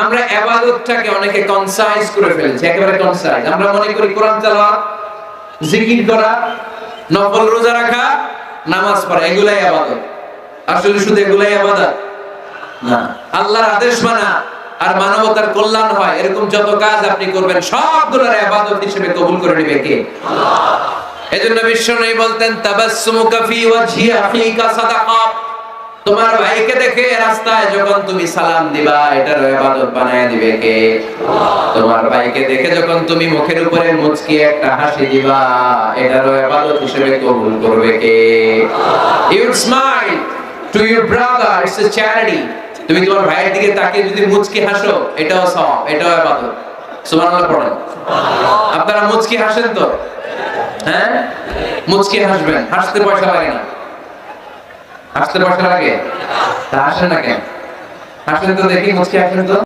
আমরা ইবাদতটাকে অনেকে কনসাইজ করে ফেলেছি, একেবারে কনসাইজ। আমরা মনে করি কোরআন তেলাওয়াত, জিকির করা, নফল রোজা রাখা, নামাজ পড়া এগুলাই ইবাদত। আসলে শুধু এগুলাই ইবাদত না। আল্লাহর আদেশ মানা আর মানবতার কল্যাণ হয় এরকম যত কাজ আপনি করবেন সবগুলোর ইবাদত হিসেবে কবুল করে নেবে কে? আল্লাহ। এজন্য বিশ্বনবী বলতেন তাবাসসুমুকা ফি ওয়াজহি আখিকা সাদাকা। তোমার ভাইকে দেখে রাস্তায় যখন তুমি সালাম দিবা এটার ইবাদত বানায় দিবে কে? আল্লাহ। তোমার ভাইকে দেখে যখন তুমি মুখের উপরে মুচকি একটা হাসি দিবা এটার ইবাদত হিসেবে কবুল করবে কে? আল্লাহ। You smile to your brother, it's a charity. তুমি তোমার ভাইয়ের দিকে তাকিয়ে যদি মুচকি হাসো এটাও সওয়াব, এটাও ইবাদত। সুবহানাল্লাহ পড়েন। সুবহানাল্লাহ। আপনারা মুচকি হাসেন তো? হ্যাঁ, মুচকি হাসবেন, হাসতে পয়সা লাগে না। হাসতে পয়সা লাগে? তা হাসেন না কেন? হাসেন তো দেখি, মুচকি হাসেন তো।